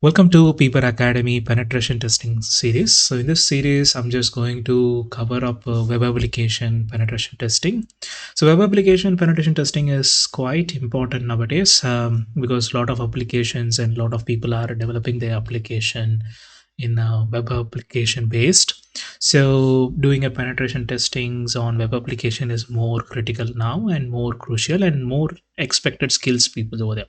Welcome to Peeper Academy penetration testing series. So in this series, I'm just going to cover up web application penetration testing. So web application penetration testing is quite important nowadays because a lot of applications and a lot of people are developing their application in web application based. So doing a penetration testings on web application is more critical now and more crucial and more expected skills people over there.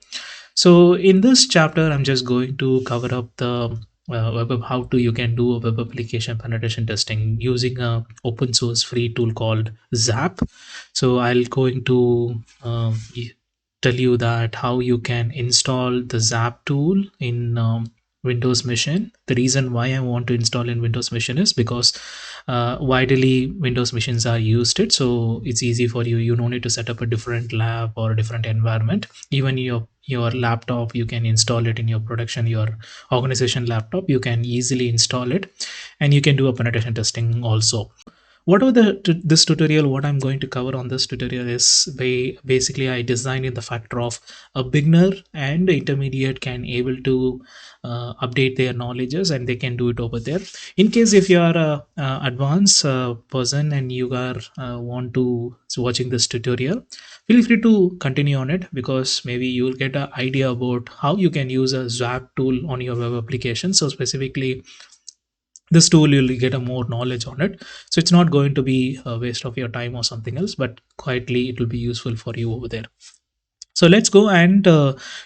So in this chapter, I'm just going to cover up the how to you can do a web application penetration testing using a open source free tool called Zap. So I'll going to tell you that how you can install the Zap tool in Windows machine. The reason why I want to install in Windows machine is because widely Windows machines are used it, so it's easy for you. You don't need to set up a different lab or a different environment. Even your laptop, you can install it in your production, your organization laptop, you can easily install it, and you can do a penetration testing also. Whatever this tutorial, what I'm going to cover on this tutorial is basically I designed in the factor of a beginner and intermediate can able to update their knowledges and they can do it over there. In case if you are a advanced person and you are want to watching this tutorial, feel free to continue on it because maybe you will get an idea about how you can use a Zap tool on your web application. So specifically this tool you'll get a more knowledge on it, so it's not going to be a waste of your time or something else, but quietly it will be useful for you over there. So let's go and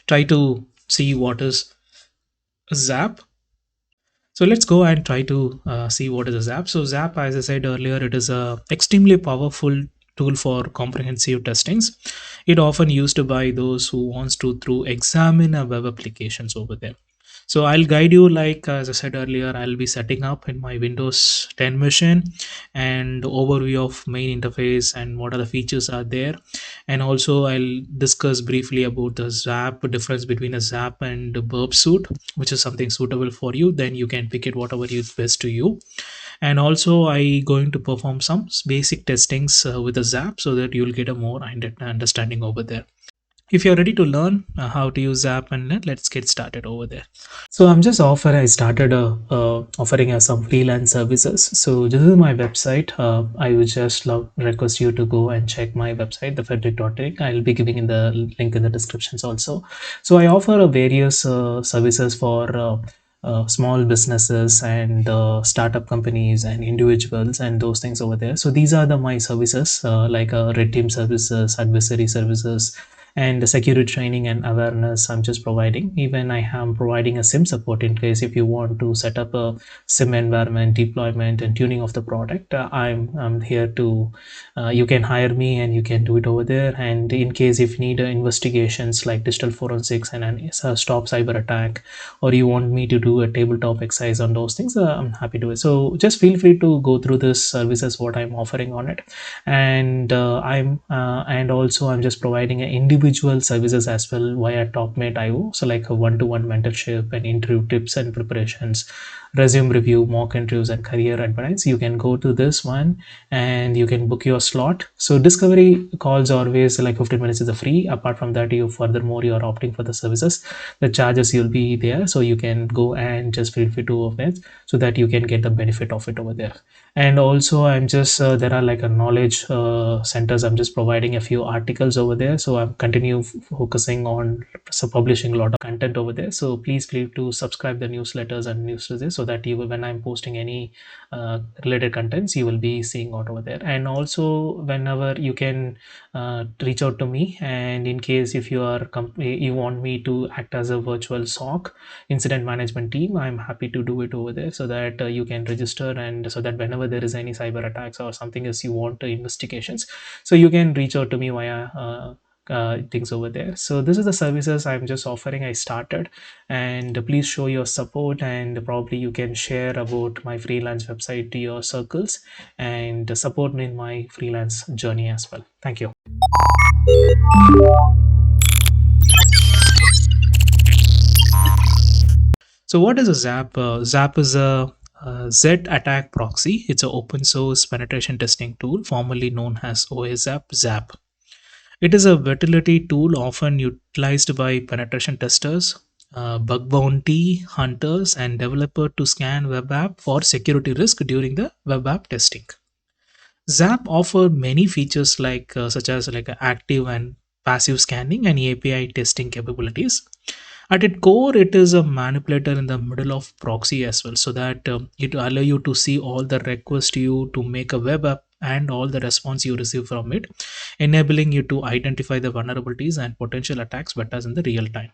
try to see what is Zap. So let's go and try to see what is a Zap. So Zap, as I said earlier, it is a extremely powerful tool for comprehensive testings. It often used by those who wants to through examine a web applications over there. So I'll guide you, like as I said earlier, I'll be setting up in my Windows 10 machine and overview of main interface and what are the features are there. And also I'll discuss briefly about the Zap difference between a Zap and a burp suit, which is something suitable for you. Then you can pick it whatever is best to you. And also I going to perform some basic testings with the Zap so that you'll get a more understanding over there. If you're ready to learn how to use Zap, and let's get started over there. So I'm just I started offering some freelance services. So this is my website. I would just request you to go and check my website, thefedric.tech. I'll be giving in the link in the descriptions also. So I offer various services for small businesses and startup companies and individuals and those things over there. So these are my services like red team services, advisory services, and the security training and awareness I'm just providing. Even I am providing a SIM support in case if you want to set up a SIM environment, deployment and tuning of the product. I'm here to you can hire me and you can do it over there. And in case if you need investigations like digital forensics and stop cyber attack, or you want me to do a tabletop exercise on those things, I'm happy to do it. So just feel free to go through this services what I'm offering on it. And and also I'm just providing an individual services as well via Topmate.io. So like a one-to-one mentorship and interview tips and preparations, resume review, mock interviews and career advice. You can go to this one and you can book your slot. So discovery calls always like 15 minutes is a free. Apart from that, you furthermore you are opting for the services, the charges you'll be there, so you can go and just feel free to open it so that you can get the benefit of it over there. And also I'm just there are like a knowledge centers. I'm just providing a few articles over there, so I'm continue focusing on publishing a lot of content over there. So please feel to subscribe the newsletters and newsletters so that you will, when I'm posting any related contents, you will be seeing out over there. And also whenever you can reach out to me, and in case if you are you want me to act as a virtual SOC incident management team, I'm happy to do it over there so that you can register, and so that whenever there is any cyber attacks or something else you want investigations, so you can reach out to me via things over there. So this is the services I'm just offering. I started, and please show your support, and probably you can share about my freelance website to your circles and support me in my freelance journey as well. Thank you. So what is a Zap? Zap is a Z attack proxy. It's an open source penetration testing tool, formerly known as OWASP Zap. It is a utility tool often utilized by penetration testers bug bounty hunters and developer to scan web app for security risk during the web app testing. Zap offer many features like such as like active and passive scanning and API testing capabilities. At its core, it is a manipulator in the middle of proxy as well, so that it allow you to see all the requests to you to make a web app and all the response you receive from it, enabling you to identify the vulnerabilities and potential attacks better in the real time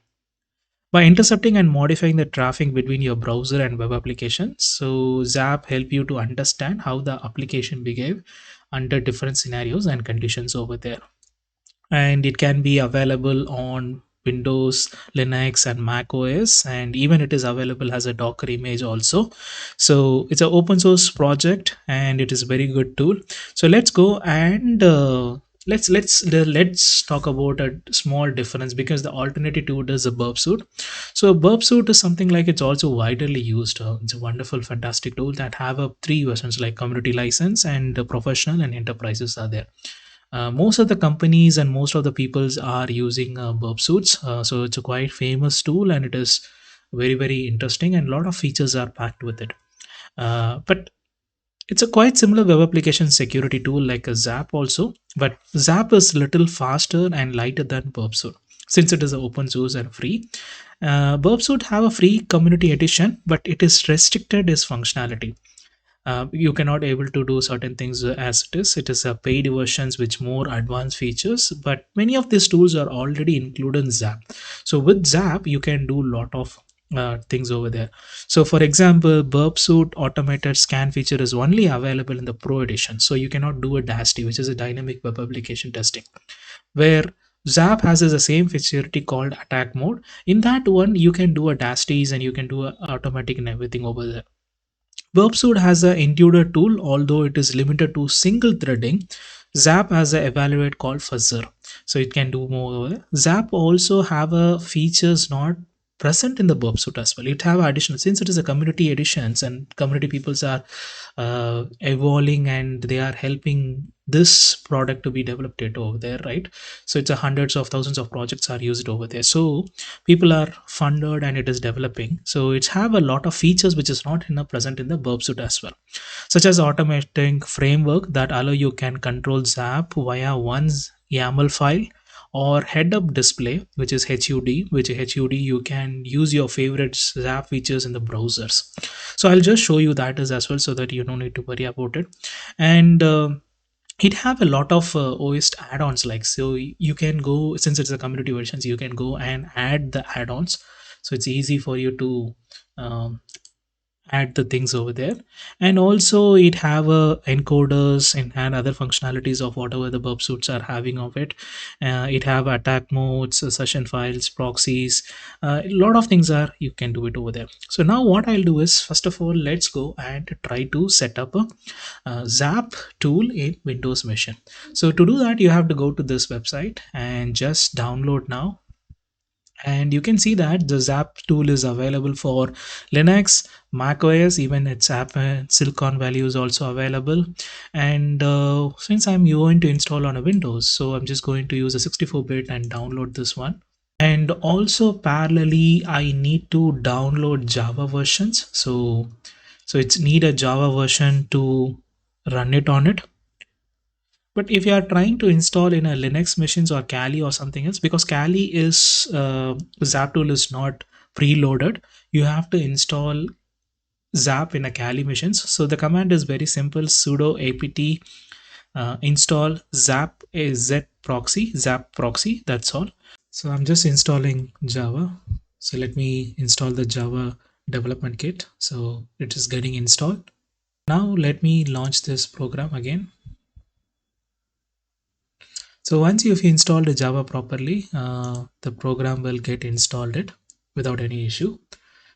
by intercepting and modifying the traffic between your browser and web applications. So Zap help you to understand how the application behave under different scenarios and conditions over there, and it can be available on Windows, Linux, and Mac OS, and even it is available as a Docker image also. So it's an open source project and it is a very good tool. So let's go and let's talk about a small difference, because the alternative to it is a burp suit. So a burp suit is something like it's also widely used. It's a wonderful fantastic tool that have a three versions like community license and professional and enterprises are there. Most of the companies and most of the peoples are using burp suits, so it's a quite famous tool and it is very interesting and a lot of features are packed with it. But it's a quite similar web application security tool like a Zap also, but Zap is little faster and lighter than burp suit since it is open source and free. Burp suit have a free community edition, but it is restricted its functionality. You cannot able to do certain things as it is a paid versions which more advanced features, but many of these tools are already included in Zap. So with Zap you can do lot of things over there. So for example, burp suit automated scan feature is only available in the pro edition, so you cannot do a DAST, which is a dynamic web application testing, where Zap has the same featurity called attack mode. In that one you can do a DASTs and you can do a automatic and everything over there. Verbsuit has an intruder tool, although it is limited to single threading. Zap has an evaluate called fuzzer, so it can do more. Zap also have a features not present in the Verbsuit as well. It have additional, since it is a community editions and community peoples are evolving and they are helping this product to be developed it over there, right? So it's a hundreds of thousands of projects are used over there, so people are funded and it is developing, so it's have a lot of features which is not enough present in the burp suite as well, such as automating framework that allow you can control Zap via one's YAML file, or head up display, which is HUD, which HUD you can use your favorite Zap features in the browsers. So I'll just show you that as well, so that you don't need to worry about it. And it have a lot of OS add-ons, like, so you can go, since it's a community versions, you can go and add the add-ons, so it's easy for you to um, add the things over there. And also it have encoders and other functionalities of whatever the burp suits are having of it. It have attack modes, session files, proxies, a lot of things are you can do it over there. So now what I'll do is, first of all, let's go and try to set up a Zap tool in Windows machine. So to do that you have to go to this website and just download now, and you can see that the Zap tool is available for Linux, Mac OS, even its app Silicon Valley is also available. And since I'm going to install on a Windows, so I'm just going to use a 64-bit and download this one. And also parallelly I need to download Java versions, so it's need a Java version to run it on it. But if you are trying to install in a Linux machines or Kali or something else, because Kali is Zap tool is not preloaded, you have to install Zap in a Kali machines. So the command is very simple: sudo apt install zap a z proxy, Zap proxy. That's all. So I'm just installing Java. So let me install the Java development kit. So it is getting installed. Now let me launch this program again. So once you've installed the Java properly, the program will get installed it without any issue.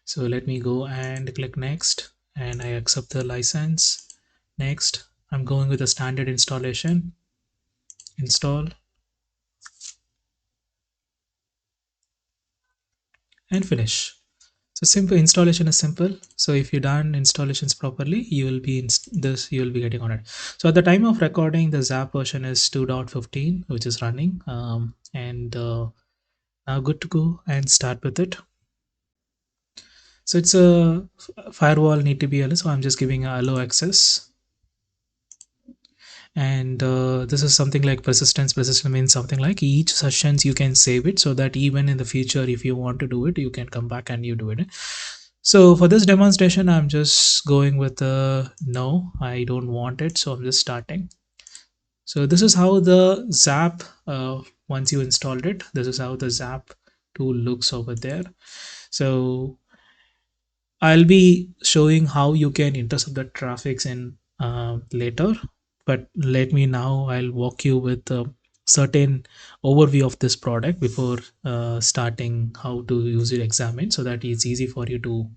So let me go and click next, and I accept the license. Next, I'm going with a standard installation. Install and finish. So simple installation is simple. So if you done installations properly, you will be in this, you will be getting on it. So at the time of recording, the Zap version is 2.15, which is running, and now good to go and start with it. So it's a firewall need to be allow, so I'm just giving a allow access. And this is something like persistent means something like each sessions you can save it, so that even in the future if you want to do it, you can come back and you do it. So for this demonstration, I'm just going with no, I don't want it, so I'm just starting. So this is how the Zap, once you installed it, this is how the Zap tool looks over there. So I'll be showing how you can intercept the traffics in later, but let me now, I'll walk you with a certain overview of this product before starting how to use it, examine, so that it's easy for you to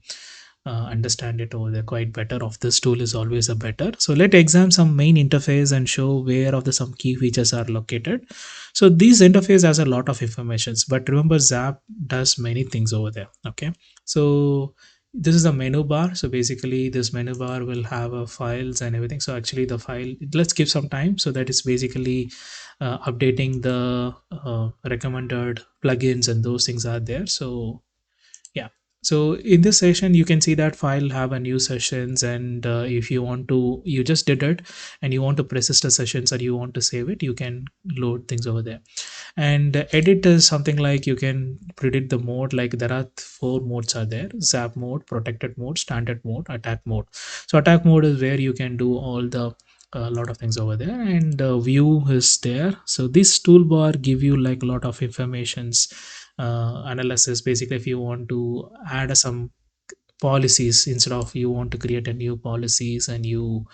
understand it over there quite better. Of this tool is always a better. So let examine some main interface and show where of the some key features are located. So this interface has a lot of informations, but remember Zap does many things over there. Okay, so this is a menu bar. So basically this menu bar will have files and everything. So actually the file, let's give some time, so that is basically updating the recommended plugins and those things are there. So yeah, so in this session you can see that file have a new sessions, and if you want to, you just did it and you want to persist the sessions or you want to save it, you can load things over there. And edit is something like you can predict the mode, like there are four modes are there: Zap mode, protected mode, standard mode, attack mode. So attack mode is where you can do all the a lot of things over there, and view is there. So this toolbar give you like a lot of informations, analysis. Basically if you want to add some policies, instead of you want to create a new policies, and you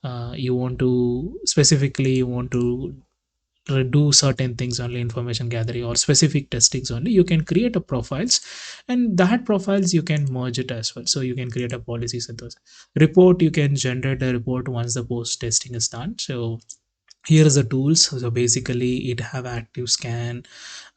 want to specifically, you want to do certain things only, information gathering or specific testings only, you can create a profiles, and that profiles you can merge it as well. So you can create a policies and those report, you can generate a report once the post testing is done. So here is the tools. So basically it have active scan,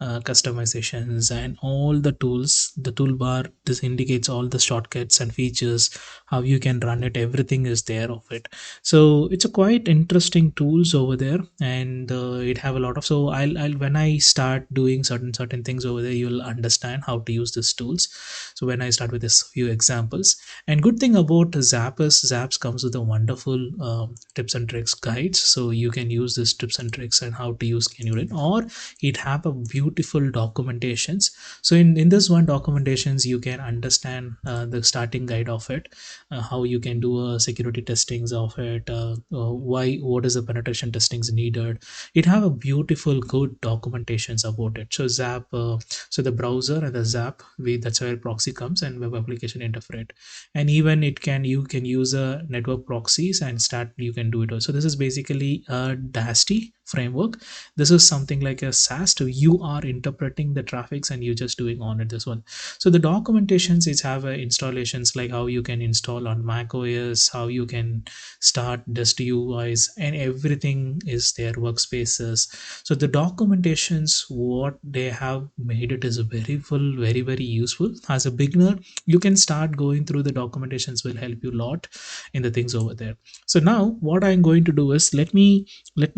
customizations and all the tools. The toolbar, this indicates all the shortcuts and features, how you can run it, everything is there of it. So it's a quite interesting tools over there, and it have a lot of, so I'll when I start doing certain things over there, you'll understand how to use these tools. So when I start with this few examples, and good thing about Zap is Zaps comes with a wonderful tips and tricks guides, so you can use this tips and tricks and how to use can you read, or it have a beautiful documentations. So in this one documentations you can understand the starting guide of it, how you can do a security testings of it, why, what is the penetration testings needed. It have a beautiful good documentations about it. So Zap, so the browser and the Zap, that's where proxy comes and web application interface, and even it can, you can use a network proxies and start, you can do it also. This is basically a DAST framework. This is something like a SAST. You are interpreting the traffics and you're just doing on it this one. So the documentations is have installations, like how you can install on Mac OS, how you can start dust UIs, and everything is there, workspaces. So the documentations what they have made it is very full, very useful. As a beginner you can start going through the documentations, will help you a lot in the things over there. So now what I'm going to do is, let me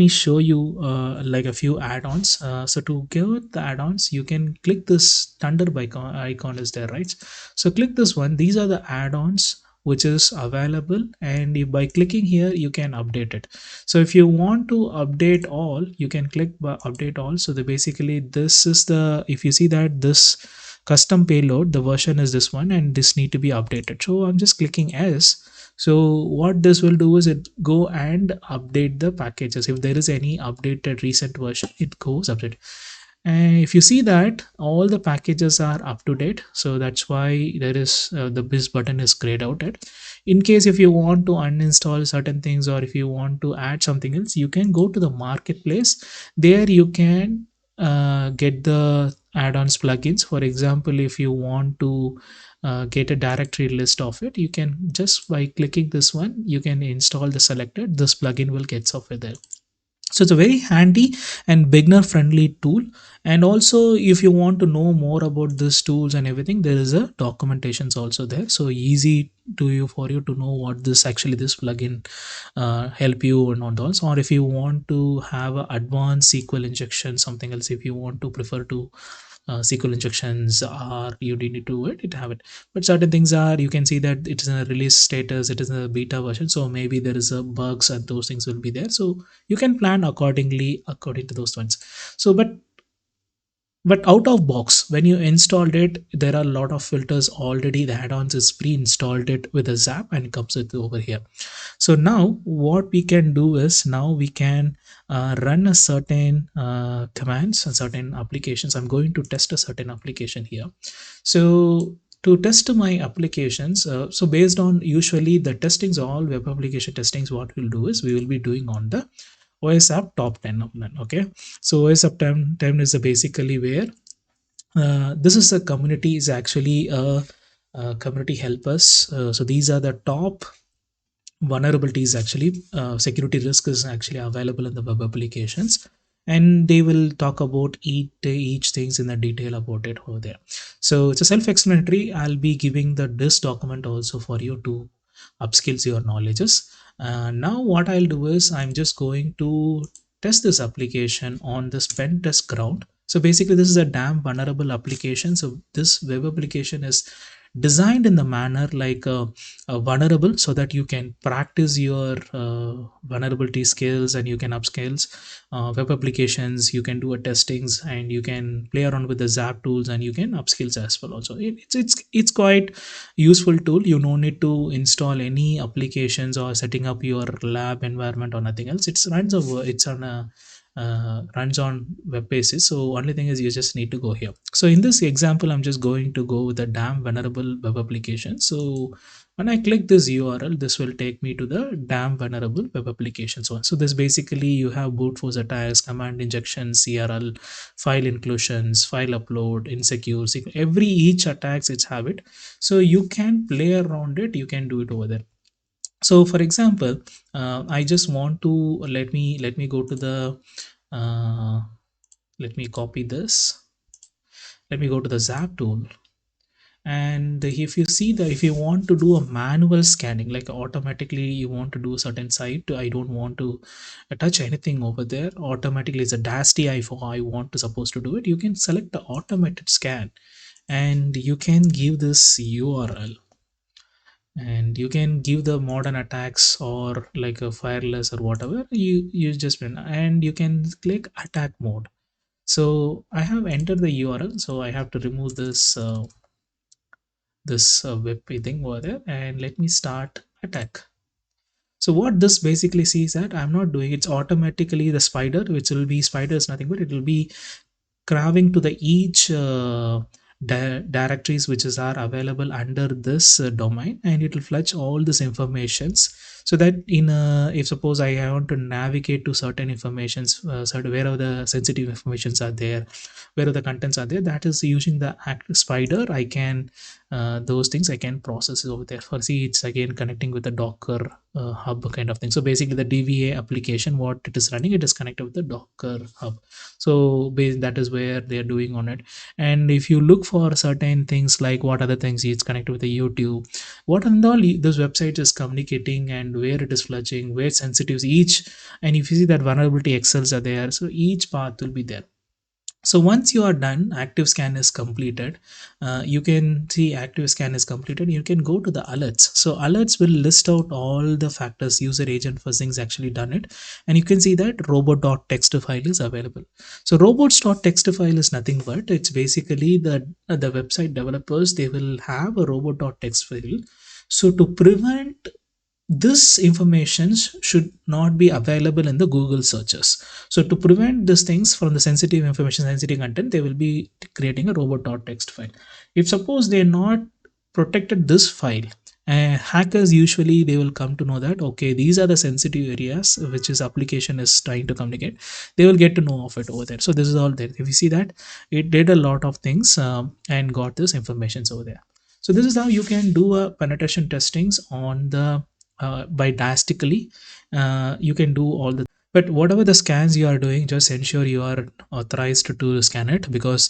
show you like a few add-ons. So to give the add-ons, you can click this thunder icon is there, right? So click this one. These are the add-ons which is available, and if by clicking here you can update it. So if you want to update all, you can click update all. So the basically this is the, if you see that this custom payload, the version is this one and this need to be updated. So I'm just clicking S. So what this will do is it go and update the packages. If there is any updated recent version, it goes update. And if you see that all the packages are up to date, so that's why there is the this button is grayed out at. In case if you want to uninstall certain things, or if you want to add something else, you can go to the marketplace. There you can get the add-ons plugins. For example, if you want to get a directory list of it, you can just by clicking this one, you can install the selected, this plugin will get software there. So it's a very handy and beginner friendly tool. And also if you want to know more about these tools and everything, there is a documentations also there, so easy to you for you to know what this actually this plugin help you and all those. Or if you want to have a advanced SQL injection, something else, if you want to prefer to SQL injections are you need to do it have it. But certain things are, you can see that it is in a release status, it is in a beta version, so maybe there is a bugs and those things will be there, so you can plan accordingly according to those ones. So but out of box, when you installed it, there are a lot of filters already. The add-ons is pre-installed it with a Zap and it comes with over here. So now what we can do is, now we can run a certain commands and certain applications. I'm going to test a certain application here. So to test my applications, so based on usually the testings, all web application testings, what we'll do is we will be doing on the OWASP top 10 of them. Okay, so OWASP 10 is basically where this is a community, is actually a community helpers. So these are the top vulnerabilities, actually security risk is actually available in the web applications, and they will talk about each things in the detail about it over there. So it's a self-explanatory. I'll be giving this document also for you to upskills your knowledges. Now what I'll do is I'm just going to test this application on this pen test ground. So basically this is a damn vulnerable application. So this web application is designed in the manner like vulnerable, so that you can practice your vulnerability skills and you can upscales web applications, you can do a testings, and you can play around with the Zap tools, and you can upskills as well also. It's quite useful tool. You no need to install any applications or setting up your lab environment or nothing else. It's on a runs on web basis. So only thing is you just need to go here. So in this example, I'm just going to go with a damn vulnerable web application. So when I click this URL, this will take me to the damn vulnerable web applications one. So this basically you have brute force attacks, command injection, CRL, file inclusions, file upload, insecure, every each attacks it's have it. So you can play around it, you can do it over there. So for example, I just want to let me go to the let me copy this, let me go to the Zap tool. And if you see that, if you want to do a manual scanning, like automatically you want to do a certain site, I don't want to touch anything over there, automatically it's a dasty I want to supposed to do it, you can select the automated scan, and you can give this URL, and you can give the modern attacks or like a fireless or whatever you just win, and you can click attack mode. So I have entered the URL, so I have to remove this web thing over there, and let me start attack. So what this basically sees that I'm not doing, it's automatically the spider, which will be spider is nothing but it will be craving to the each directories which are available under this domain, and it will fetch all this informations, so that in if suppose I want to navigate to certain informations, certain wherever the sensitive informations are there, wherever the contents are there, that is using the act spider, I can those things I can process over there. For see, it's again connecting with the Docker hub kind of thing. So basically the DVA application, what it is running, it is connected with the Docker hub. So that is where they are doing on it. And if you look for certain things like what other things, it's connected with the YouTube, what and all this website is communicating, and where it is flushing, where sensitives each, and if you see that vulnerability excels are there, so each path will be there. So once you are done, active scan is completed, you can see active scan is completed, you can go to the alerts. So alerts will list out all the factors, user agent fuzzing's actually done it, and you can see that robot.txt file is available. So robots.txt file is nothing but it's basically the website developers, they will have a robot.txt file. So to prevent this information should not be available in the Google searches. So to prevent these things from the sensitive information, sensitive content, they will be creating a robot.txt file. If suppose they are not protected this file, hackers usually they will come to know that okay, these are the sensitive areas which is application is trying to communicate, they will get to know of it over there. So this is all there. If you see that it did a lot of things and got this information over there. So this is how you can do a penetration testings on the by drastically you can do all the, but whatever the scans you are doing, just ensure you are authorized to scan it, because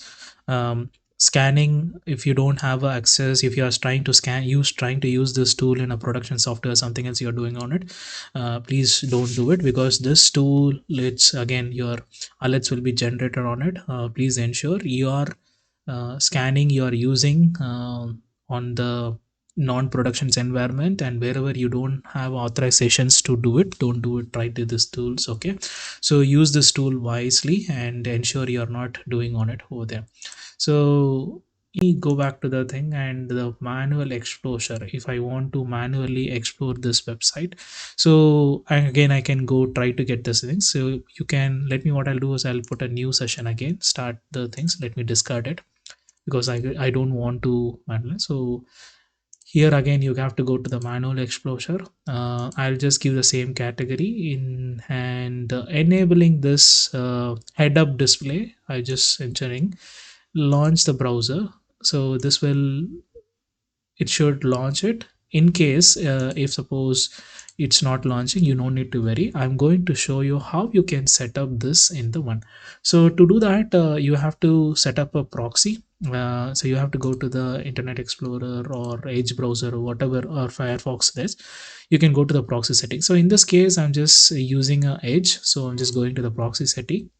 scanning, if you don't have access, if you are trying to trying to use this tool in a production software or something else you're doing on it, please don't do it, because this tool, it's again your alerts will be generated on it. Please ensure you are scanning you are using on the non-productions environment, and wherever you don't have authorizations to do it, don't do it. Try to this tools. Okay, so use this tool wisely and ensure you're not doing on it over there. So we go back to the thing and the manual exposure. If I want to manually explore this website, so again I can go try to get this thing. So you can let me, what I'll do is I'll put a new session again, start the things, let me discard it because I don't want to manual. So here again you have to go to the manual exposure. I'll just give the same category in, and enabling this head up display, I just entering launch the browser. So this will, it should launch it. In case if suppose it's not launching, you don't need to worry. I'm going to show you how you can set up this in the one. So to do that, you have to set up a proxy. So you have to go to the Internet Explorer or Edge browser or whatever, or Firefox this. You can go to the proxy setting. So in this case I'm just using a Edge, so I'm just going to the proxy setting,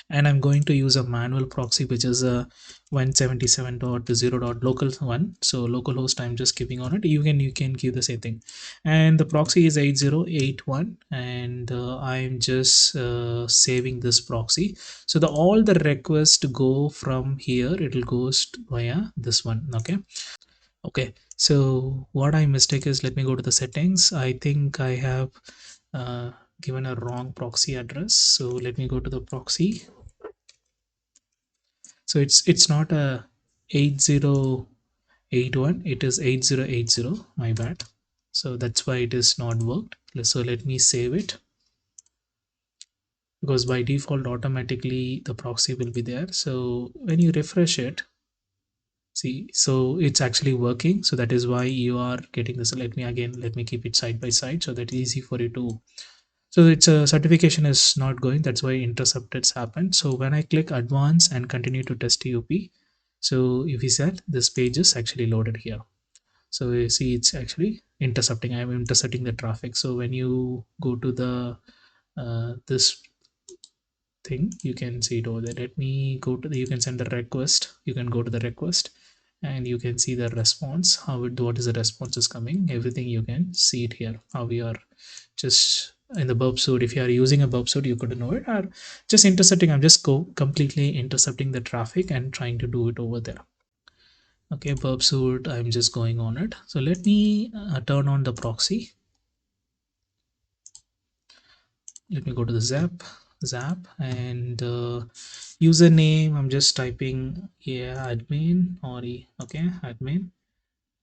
and I'm going to use a manual proxy, which is a 177.0.local one. So localhost I'm just giving on it. You can give the same thing, and the proxy is 8081, and I'm just saving this proxy. So the all the requests go from here, it'll goes via this one. Okay. Okay, so what I mistake is, let me go to the settings. I think I have uh, given a wrong proxy address, so let me go to the proxy. So it's not a 8081, it is 8080, my bad. So that's why it is not worked. So let me save it, because by default automatically the proxy will be there. So when you refresh it, see, so it's actually working. So that is why you are getting this. Let me keep it side by side so that it's easy for you to. So it's a certification is not going, that's why intercepteds happen. So when I click advance and continue to test UP, so if you said this page is actually loaded here. So you see it's actually intercepting, I'm intercepting the traffic. So when you go to the this thing, you can see it over there. Let me go to the, you can send the request, you can go to the request and you can see the response, how it, what is the response is coming, everything you can see it here, how we are just in the burp suite. If you are using a burp suite, you could know it, or just intercepting, I'm just go completely intercepting the traffic and trying to do it over there. Okay, burp suite, I'm just going on it. So let me turn on the proxy. Let me go to the zap and username, I'm just typing, yeah, admin or okay, admin.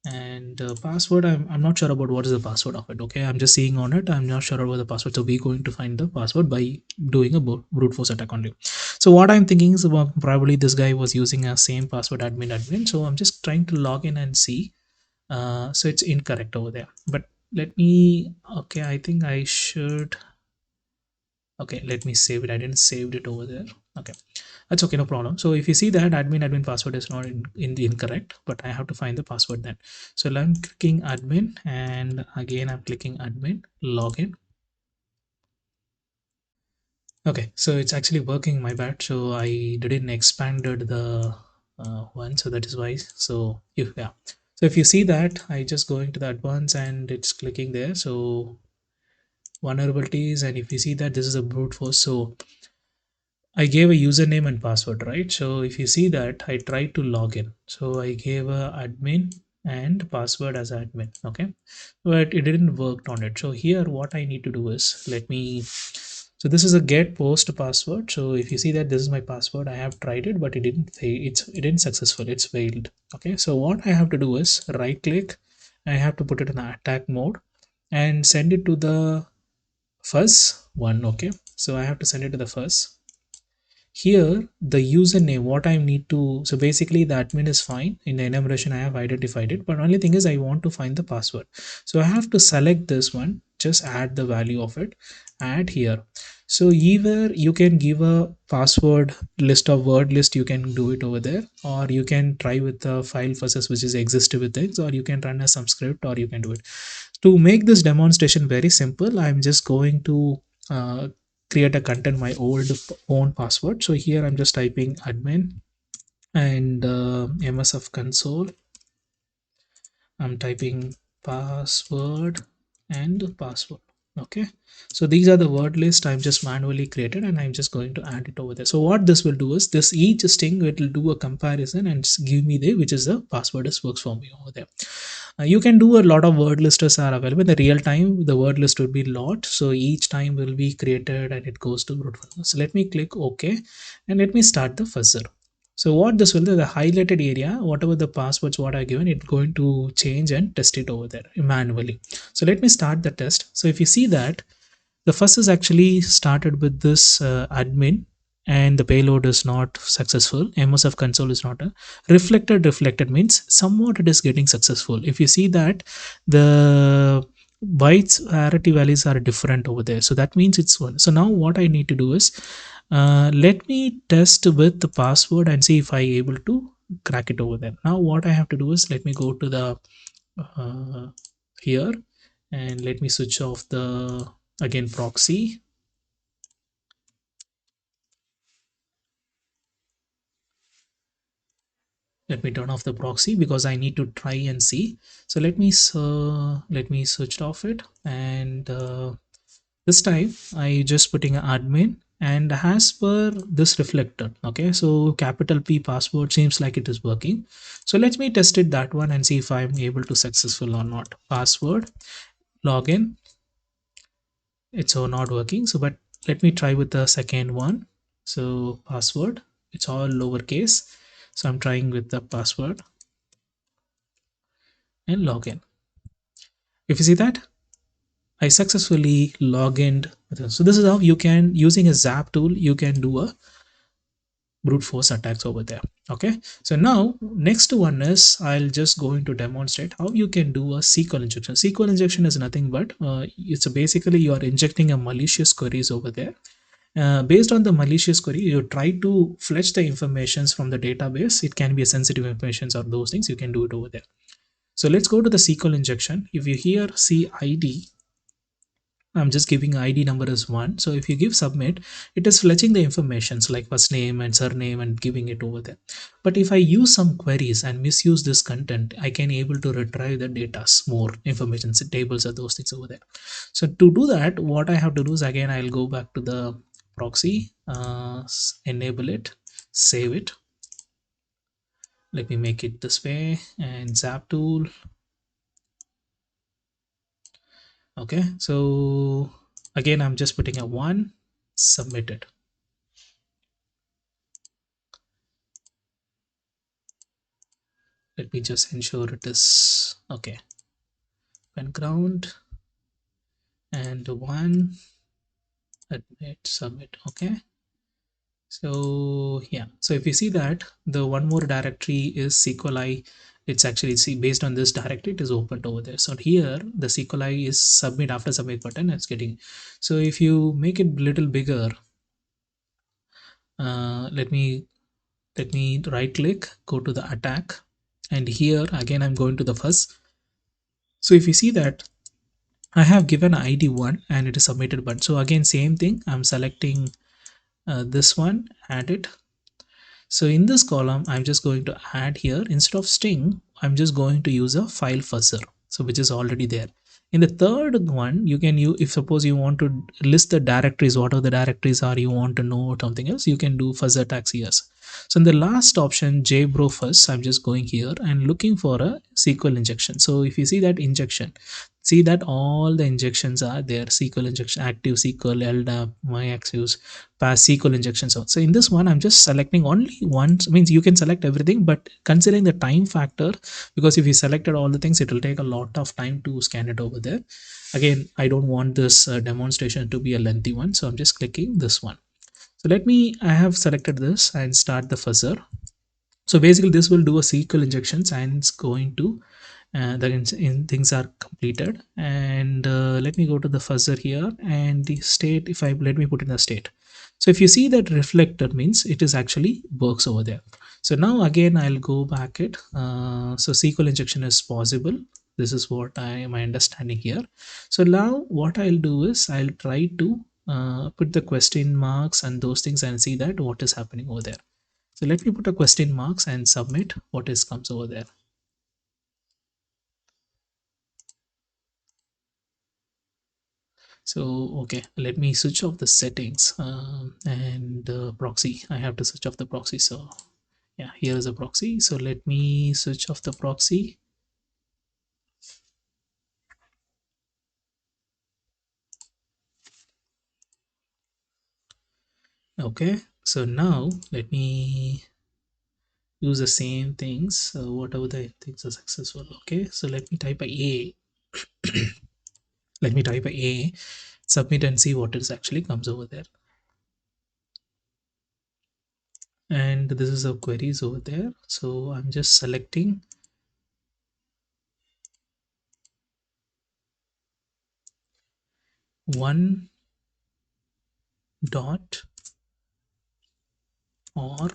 And password, I'm not sure about what is the password of it. Okay, I'm just seeing on it, I'm not sure about the password. So we're going to find the password by doing a brute force attack only. So what I'm thinking is, probably this guy was using a same password, admin. So I'm just trying to log in and see. So it's incorrect over there, but let me, okay, I think I should, okay, let me save it. I didn't saved it over there. Okay, that's okay, no problem. So if you see that admin password is not in the incorrect, but I have to find the password then. So I'm clicking admin and again I'm clicking admin, login. Okay, so it's actually working, my bad. So I didn't expanded the one, so that is why. So if, yeah, so if you see that, I just going to the advanced and it's clicking there. So vulnerabilities, and if you see that this is a brute force, so I gave a username and password, right? So if you see that, I tried to log in. So I gave a admin and password as admin, okay? But it didn't work on it. So here what I need to do is, let me, so this is a get post password. So if you see that this is my password, I have tried it, but it didn't, it didn't successful, it's failed. Okay, so what I have to do is right click, I have to put it in the attack mode and send it to the first one. Okay, so I have to send it to the first. Here the username, what I need to, so basically the admin is fine, in the enumeration I have identified it, but only thing is I want to find the password. So I have to select this one, just add the value of it, add here. So either you can give a password list of word list, you can do it over there, or you can try with the file process which is exist with things, or you can run as some script, or you can do it. To make this demonstration very simple, I'm just going to uh, create a content my own password. So here I'm just typing admin and msf console. I'm typing password and password. Okay, so these are the word list I've just manually created, and I'm just going to add it over there. So what this will do is this each string it will do a comparison and give me the which is the password is works for me over there. You can do a lot of word listers are available in the real time. The word list will be lot, so each time will be created and it goes to root fuzzer. So let me click OK and let me start the fuzzer. So what this will do, the highlighted area, whatever the passwords what I given, it's going to change and test it over there manually. So let me start the test. So if you see that the first is actually started with this admin and the payload is not successful. MSF console is not a reflected means somewhat it is getting successful. If you see that the bytes parity values are different over there, so that means it's one. So now what I need to do is let me test with the password and see if I able to crack it over there. Now what I have to do is let me go to the uh, here and let me switch off the again proxy. Let me turn off the proxy because I need to try and see. So let me switch off it, and this time I just putting an admin and as per this reflected. Okay, so capital P password seems like it is working. So let me test it that one and see if I'm able to successful or not. Password login, it's all not working. So but let me try with the second one. So password, it's all lowercase, so I'm trying with the password and login. If you see that I successfully logged in. So this is how you can, using a Zap tool, you can do a brute force attacks over there. Okay, so now next one is I'll just going to demonstrate how you can do a SQL injection. SQL injection is nothing but it's basically you are injecting a malicious queries over there. Based on the malicious query, you try to fetch the informations from the database. It can be a sensitive information or those things, you can do it over there. So let's go to the SQL injection. If you here see ID, I'm just giving ID number as 1. So if you give submit, it is fetching the informations like first name and surname and giving it over there. But if I use some queries and misuse this content, I can able to retrieve the data, more information, tables or those things over there. So to do that, what I have to do is again, I'll go back to the proxy, enable it, save it. Let me make it this way and Zap tool. Okay, so again, I'm just putting a 1, submit it. Let me just ensure it is okay. Background and 1, admit, submit. Okay, so yeah, so if you see that the one more directory is SQLi, it's actually see based on this directory it is opened over there. So here the SQLi is submit, after submit button it's getting. So if you make it little bigger, let me right click, go to the attack, and here again I'm going to the first. So if you see that I have given ID 1 and it is submitted button. So again same thing, I'm selecting this one, add it. So in this column I'm just going to add here, instead of string I'm just going to use a file fuzzer, so which is already there. In the third one you can use, if suppose you want to list the directories, what are the directories are you want to know or something else, you can do fuzzer tags here. So in the last option jbro first, I'm just going here and looking for a SQL injection. So if you see that injection, see that all the injections are there, SQL injection, active SQL, LDAP, MyAxis, past SQL injections. So in this one I'm just selecting only one, means you can select everything but considering the time factor, because if you selected all the things it will take a lot of time to scan it over there. Again, I don't want this demonstration to be a lengthy one, so I'm just clicking this one. So let me, I have selected this and start the fuzzer. So basically this will do a SQL injections and it's going to things are completed. And let me go to the fuzzer here and the state, if I let me put in the state. So if you see that reflector means it is actually works over there. So now again I'll go back it. So SQL injection is possible. This is what I am understanding here. So now what I'll do is I'll try to put the question marks and those things and see that what is happening over there. So let me put a question marks and submit what is comes over there. So okay, let me switch off the settings, and proxy, I have to switch off the proxy. So yeah, here is a proxy, so let me switch off the proxy. Okay, so now let me use the same things, whatever the things are successful. Okay, so let me type a let me type a submit and see what is actually comes over there. And this is a queries over there, so I'm just selecting one dot or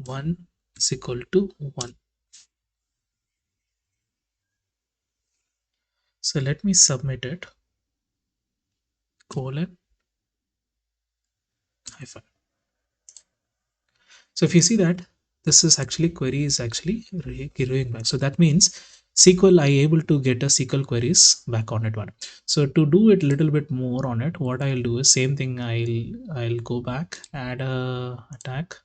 one is equal to one. So let me submit it, colon hyphen. So if you see that this is actually query is actually reviewing back. So that means SQL, I able to get a SQL queries back on it one. So to do it a little bit more on it, what I'll do is same thing. I'll go back, add a attack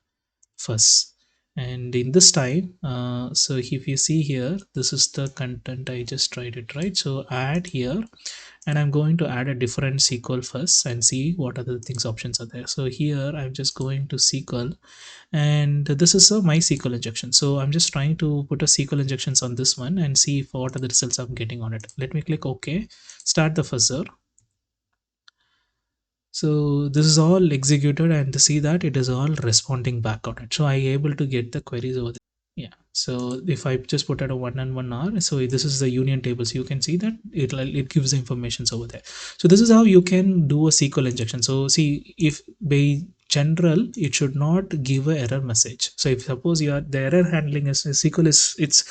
first, and in this time, so if you see here, this is the content I just tried it, right? So add here, and I'm going to add a different SQL first and see what other things options are there. So here I'm just going to SQL, and this is a MySQL injection. So I'm just trying to put a SQL injections on this one and see if what are the results I'm getting on it. Let me click OK, start the fuzzer. So this is all executed, and to see that it is all responding back on it. So I able to get the queries over there. Yeah, so if I just put at a 1 and 1 hour, so this is the union table, so you can see that it gives the informations over there. So this is how you can do a SQL injection. So see, if by general it should not give a error message. So if suppose you are the error handling is SQL is it's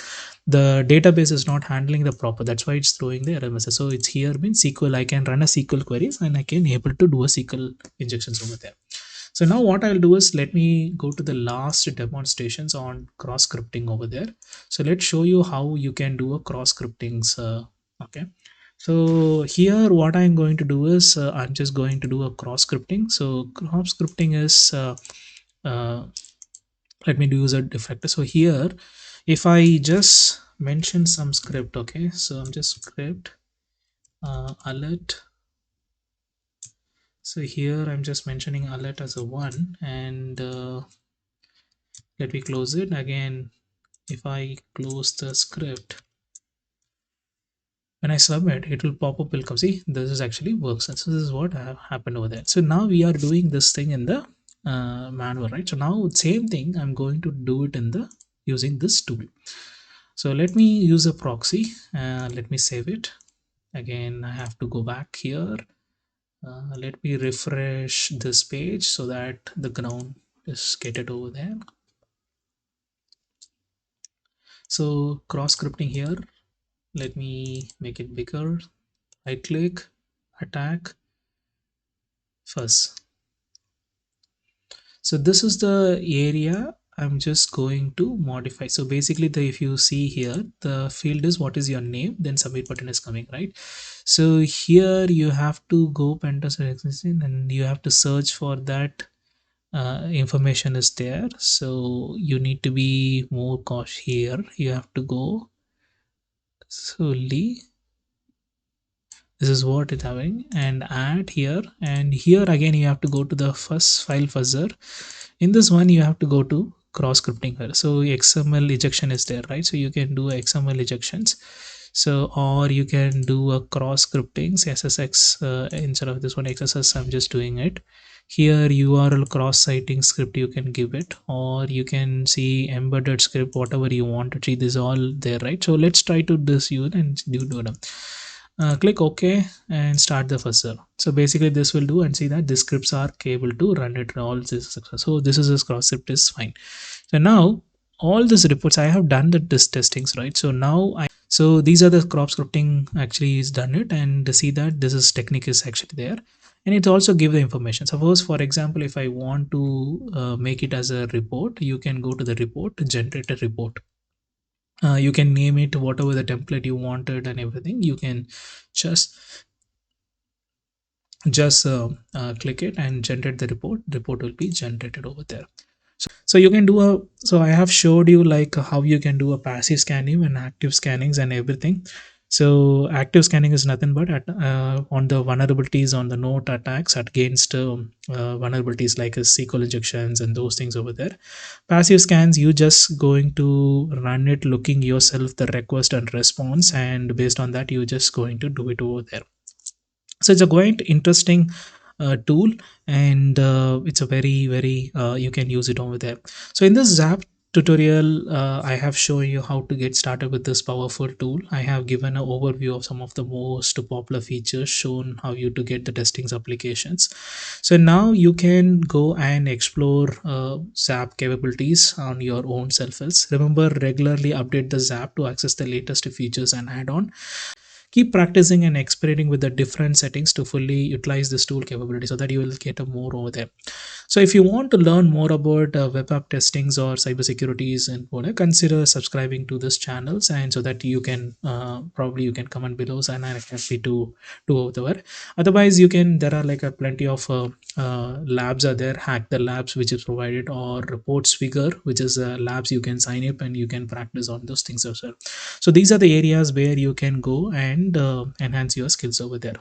the database is not handling the proper, that's why it's throwing the error message. So it's here means SQL, I can run a SQL queries and I can able to do a SQL injections over there. So now what I'll do is let me go to the last demonstrations on cross scripting over there. So let's show you how you can do a cross scriptings. Okay. So here what I'm going to do is I'm just going to do a cross scripting. So cross scripting is uh, let me use a defector. So here if I just mention some script, okay, so I'm just script alert. So here I'm just mentioning alert as a one, and let me close it again. If I close the script, when I submit, it will pop up, will come. See, this is actually works, and so this is what have happened over there. So now we are doing this thing in the manual, right? So now same thing I'm going to do it in the using this tool. So let me use a proxy, let me save it again. I have to go back here. Let me refresh this page so that the ground is get it over there. So cross scripting here, let me make it bigger. Right click, attack first. So this is the area I'm just going to modify. So basically if you see here, the field is what is your name, then submit button is coming, right? So here you have to go pentest and you have to search for that information is there. So you need to be more cautious here. You have to go solely, this is what it's having, and add here, and here again you have to go to the first file fuzzer. In this one you have to go to cross scripting here. So XML ejection is there, right? So you can do XML ejections, so or you can do a cross scripting SSX, instead of this one XSS I'm just doing it here. URL cross siting script you can give it, or you can see embedded script, whatever you want to see, this is all there, right? So let's try to this use and do them. Click OK and start the fuzzer. So basically this will do, and see that the scripts are able to run it all this. So this is a cross script is fine. So now all these reports I have done the testings, right? So now So these are the crop scripting actually is done it, and see that this is technique is actually there, and it also give the information. Suppose for example, if I want to make it as a report, you can go to the report, generate a report. You can name it whatever the template you wanted and everything. You can just click it and generate the report. Report will be generated over there. So you can do a, so I have showed you like how you can do a passive scanning and active scannings and everything. So active scanning is nothing but on the vulnerabilities, on the node attacks against vulnerabilities like SQL injections and those things over there. Passive scans, you just going to run it looking yourself the request and response, and based on that you just going to do it over there. So it's a quite interesting tool, and it's a very you can use it over there. So in this Zap tutorial, I have shown you how to get started with this powerful tool. I have given an overview of some of the most popular features, shown how you to get the testings applications. So now you can go and explore Zap capabilities on your own self. Remember, regularly update the Zap to access the latest features and add-on. Keep practicing and experimenting with the different settings to fully utilize this tool capability, so that you will get a more over there. So if you want to learn more about web app testings or cybersecurities and whatever, consider subscribing to this channels, and so that you can probably you can comment below, and I'm happy to do over there. Otherwise, you can, there are like a plenty of labs are there, hack the labs which is provided, or reports figure which is labs you can sign up and you can practice on those things as well. So these are the areas where you can go and enhance your skills over there.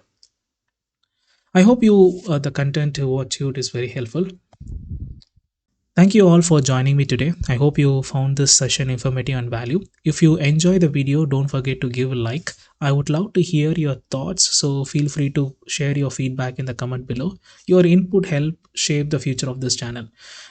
I hope you the content what you is very helpful. Thank you all for joining me today. I hope you found this session informative and value. If you enjoy the video, don't forget to give a like. I would love to hear your thoughts, so feel free to share your feedback in the comment below. Your input help shape the future of this channel.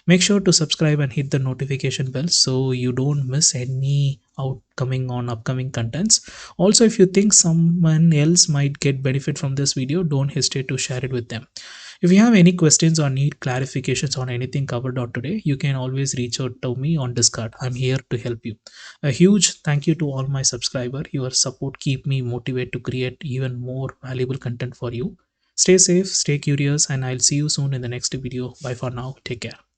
Make sure to subscribe and hit the notification bell so you don't miss any outcoming on upcoming contents. Also, if you think someone else might get benefit from this video, don't hesitate to share it with them. If you have any questions or need clarifications on anything covered out today, you can always reach out to me on Discord. I'm here to help you. A huge thank you to all my subscribers. Your support keep me motivated to create even more valuable content for you. Stay safe, stay curious, and I'll see you soon in the next video. Bye for now. Take care.